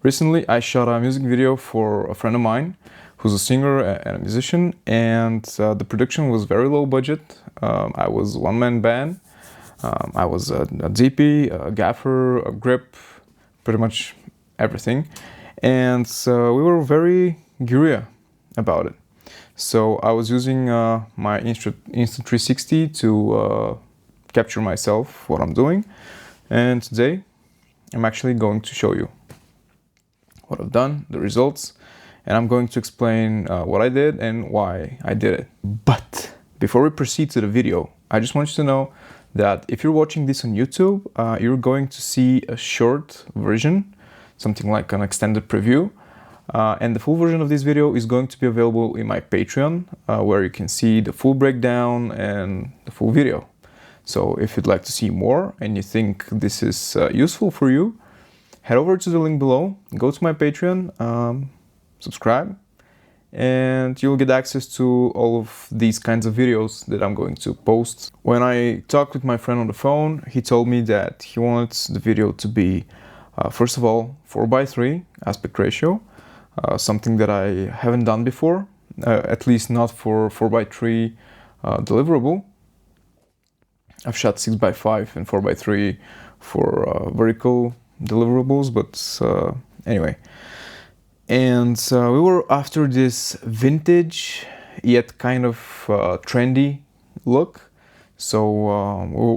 Recently, I shot a music video for a friend of mine who's a singer and a musician, and the production was very low budget. I was one-man band. I was a DP, a gaffer, a grip, pretty much everything. And we were very guerrilla about it. So I was using my Insta360 to capture myself, what I'm doing. And today, I'm actually going to show you what I've done, the results, and I'm going to explain what I did and why I did it. But before we proceed to the video, I just want you to know that if you're watching this on YouTube, you're going to see a short version, something like an extended preview. And the full version of this video is going to be available in my Patreon, where you can see the full breakdown and the full video. So if you'd like to see more and you think this is useful for you, head over to the link below, go to my Patreon, subscribe, and you'll get access to all of these kinds of videos that I'm going to post. When I talked with my friend on the phone, he told me that he wants the video to be, first of all, 4:3 aspect ratio, something that I haven't done before, at least not for 4:3 deliverable. I've shot 6:5 and 4:3 for vertical deliverables, but anyway. And we were after this vintage yet kind of trendy look. So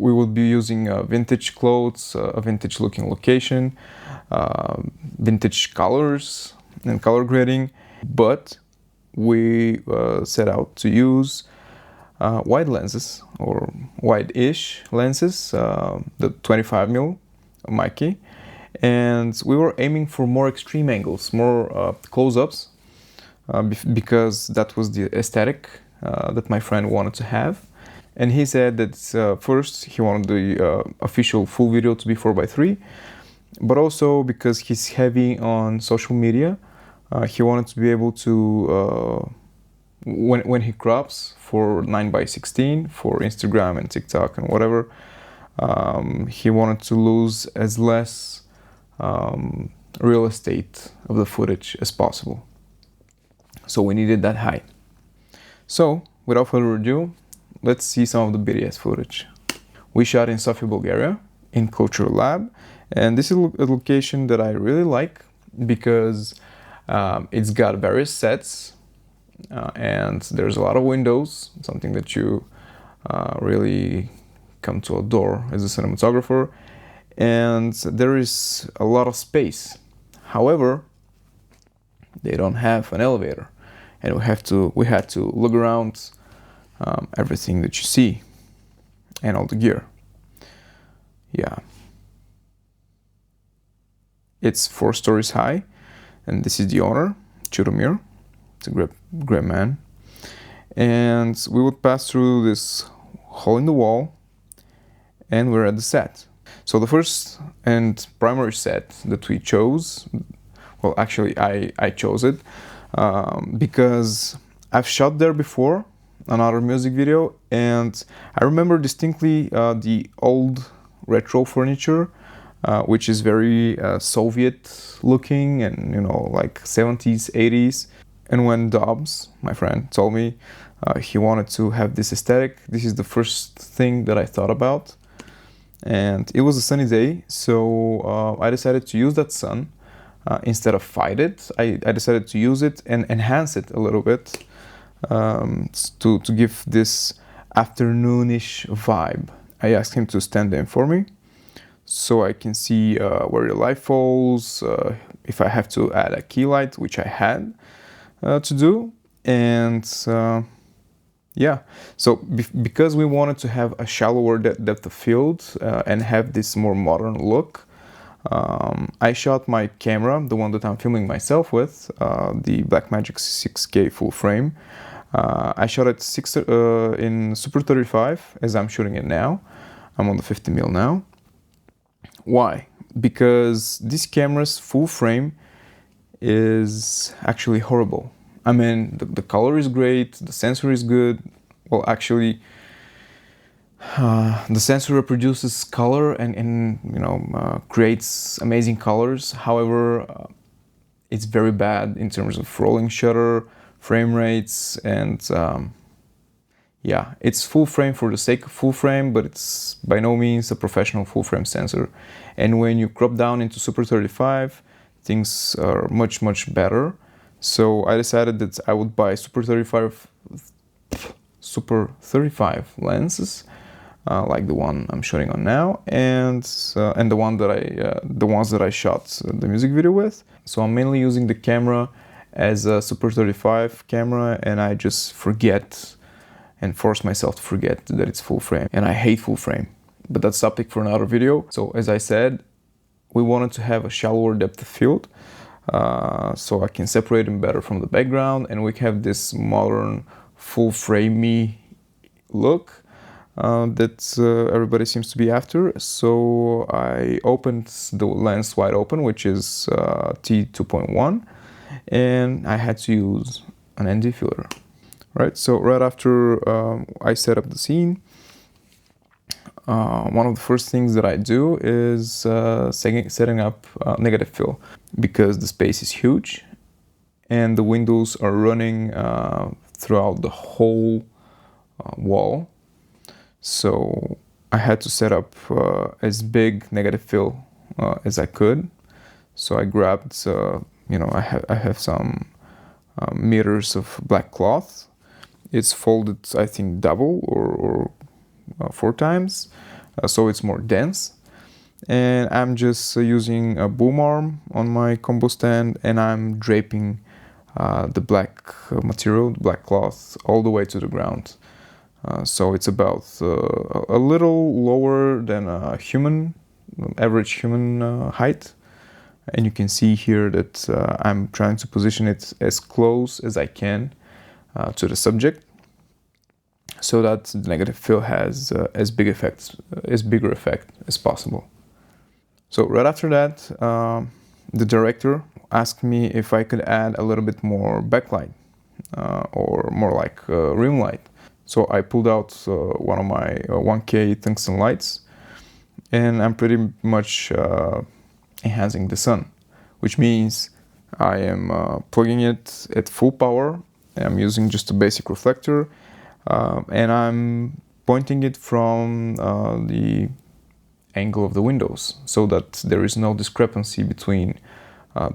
we would be using vintage clothes, a vintage looking location, vintage colors and color grading, but we set out to use wide lenses, or wide-ish lenses, the 25mm Mackie, and we were aiming for more extreme angles, more close-ups, because that was the aesthetic that my friend wanted to have. And he said that first he wanted the official full video to be 4:3, but also because he's heavy on social media, he wanted to be able to, when he crops for 9:16 for Instagram and TikTok and whatever, he wanted to lose as less real estate of the footage as possible. So we needed that height. So without further ado, let's see some of the BTS footage. We shot in Sofia, Bulgaria, in Cultural Lab, and this is a location that I really like because it's got various sets, and there's a lot of windows, something that you really come to adore as a cinematographer, and there is a lot of space. However, they don't have an elevator, and we had to look around everything that you see and all the gear. Yeah, it's 4 stories high, and this is the owner, Churumir. It's a great man. And we would pass through this hole in the wall, and we're at the set. So the first and primary set that we chose, well, actually I chose it because I've shot there before, another music video, and I remember distinctly the old retro furniture, which is very Soviet looking and, you know, like 70s, 80s. And when Dobbs, my friend, told me he wanted to have this aesthetic, this is the first thing that I thought about. And it was a sunny day, so I decided to use that sun instead of fight it. I decided to use it and enhance it a little bit to give this afternoonish vibe. I asked him to stand in for me so I can see where the light falls, if I have to add a key light, which I had to do. And yeah, so because we wanted to have a shallower depth of field and have this more modern look, I shot my camera, the one that I'm filming myself with, the Blackmagic 6K full frame. I shot it in Super 35 as I'm shooting it now. I'm on the 50mm now. Why? Because this camera's full frame is actually horrible. I mean, the color is great, the sensor is good. Well, actually, the sensor reproduces color and you know, creates amazing colors. However, it's very bad in terms of rolling shutter, frame rates, and yeah, it's full frame for the sake of full frame, but it's by no means a professional full frame sensor. And when you crop down into Super 35, things are much, much better. So I decided that I would buy Super 35 lenses, like the one I'm shooting on now, and the ones that I shot the music video with. So I'm mainly using the camera as a Super 35 camera, and I just forget and force myself to forget that it's full frame. And I hate full frame, but that's a topic for another video. So as I said, we wanted to have a shallower depth of field, so I can separate them better from the background, and we have this modern full framey look that everybody seems to be after. So I opened the lens wide open, which is T2.1, and I had to use an ND filter. Right, so right after I set up the scene, one of the first things that I do is setting up negative fill, because the space is huge and the windows are running throughout the whole wall. So I had to set up as big negative fill as I could. So I grabbed, I have some meters of black cloth. It's folded, I think, double or 4 times, so it's more dense. And I'm just using a boom arm on my combo stand, and I'm draping the black material, the black cloth, all the way to the ground. So it's about a little lower than a average human height. And you can see here that I'm trying to position it as close as I can to the subject, so that the negative fill has as bigger effect as possible. So right after that, the director asked me if I could add a little bit more backlight, or more like rim light. So I pulled out one of my 1K tungsten lights, and I'm pretty much enhancing the sun, which means I am plugging it at full power. I'm using just a basic reflector, and I'm pointing it from the angle of the windows, so that there is no discrepancy between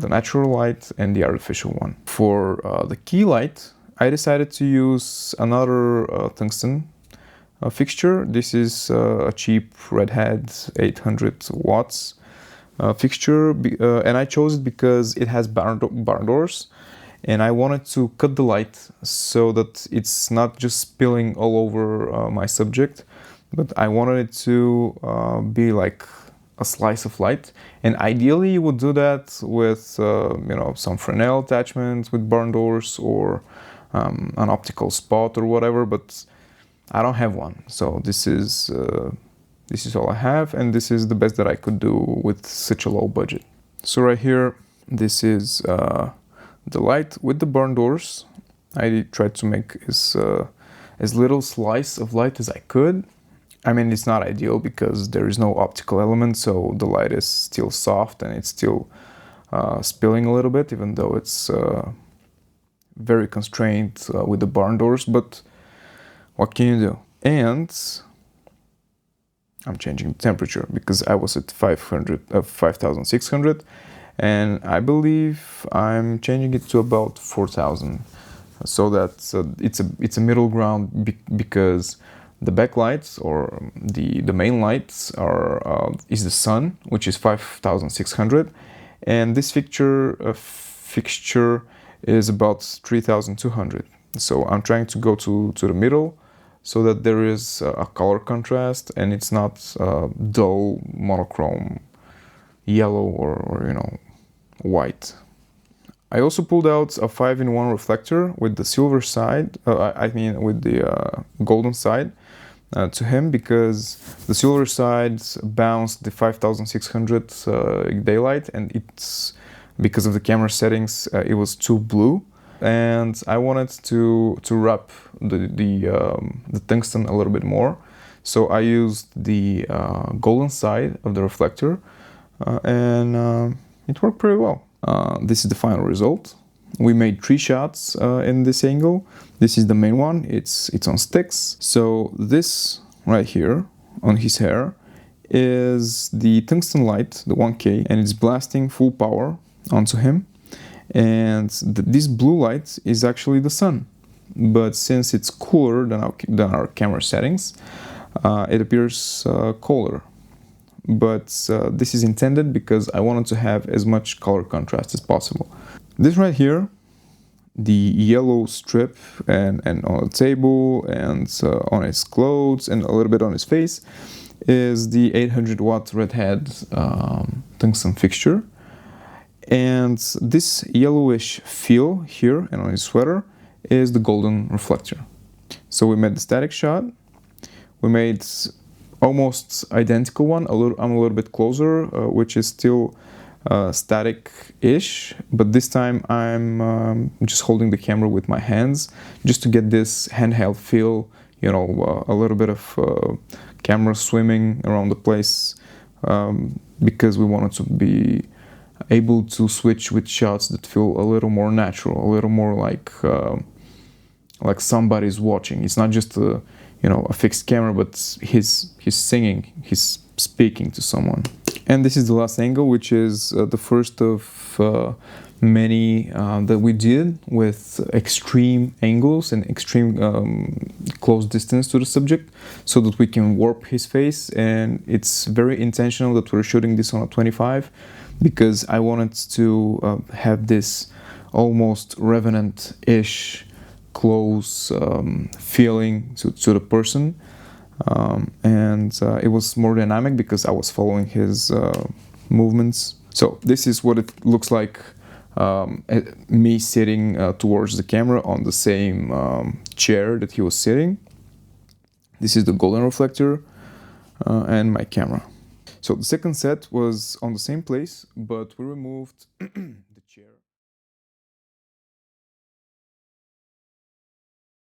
the natural light and the artificial one. For the key light, I decided to use another tungsten fixture. This is a cheap Redhead 800 watts fixture, and I chose it because it has barn doors, and I wanted to cut the light so that it's not just spilling all over my subject, but I wanted it to be like a slice of light. And ideally you would do that with some Fresnel attachment with barn doors, or an optical spot or whatever, but I don't have one. So this is all I have, and this is the best that I could do with such a low budget. So right here, this is the light with the barn doors. I tried to make as little slice of light as I could. I mean, it's not ideal because there is no optical element, so the light is still soft and it's still spilling a little bit, even though it's very constrained with the barn doors, but what can you do? And I'm changing the temperature because I was at 5,600, and I believe I'm changing it to about 4,000, so that it's a middle ground, because the backlights, or the main lights, is the sun, which is 5,600, and this fixture is about 3,200. So I'm trying to go to the middle, so that there is a color contrast and it's not dull monochrome yellow or white. I also pulled out a 5-in-1 reflector with the silver side, with the golden side to him, because the silver side bounced the 5,600 daylight, and it's because of the camera settings, it was too blue, and I wanted to wrap the tungsten a little bit more, so I used the golden side of the reflector, and it worked pretty well. This is the final result. We made 3 shots in this angle. This is the main one. It's on sticks. So this right here on his hair is the tungsten light, the 1K, and it's blasting full power onto him. And this blue light is actually the sun. But since it's cooler than our camera settings, it appears colder. But this is intended because I wanted to have as much color contrast as possible. This right here, the yellow strip and on the table and on his clothes and a little bit on his face, is the 800 watt redhead tungsten fixture. And this yellowish feel here and on his sweater is the golden reflector. So we made the static shot. We made almost identical one. I'm a little bit closer, which is still static-ish, but this time I'm just holding the camera with my hands just to get this handheld feel, you know, a little bit of camera swimming around the place, because we wanted to be able to switch with shots that feel a little more natural, a little more like somebody's watching. It's not just a, you know, a fixed camera, but he's singing, he's speaking to someone. And this is the last angle, which is the first of many that we did with extreme angles and extreme close distance to the subject, so that we can warp his face. And it's very intentional that we're shooting this on a 25, because I wanted to have this almost Revenant-ish close feeling to the person. And it was more dynamic because I was following his movements. So this is what it looks like, me sitting towards the camera on the same chair that he was sitting. This is the golden reflector and my camera. So the second set was on the same place, but we removed the chair.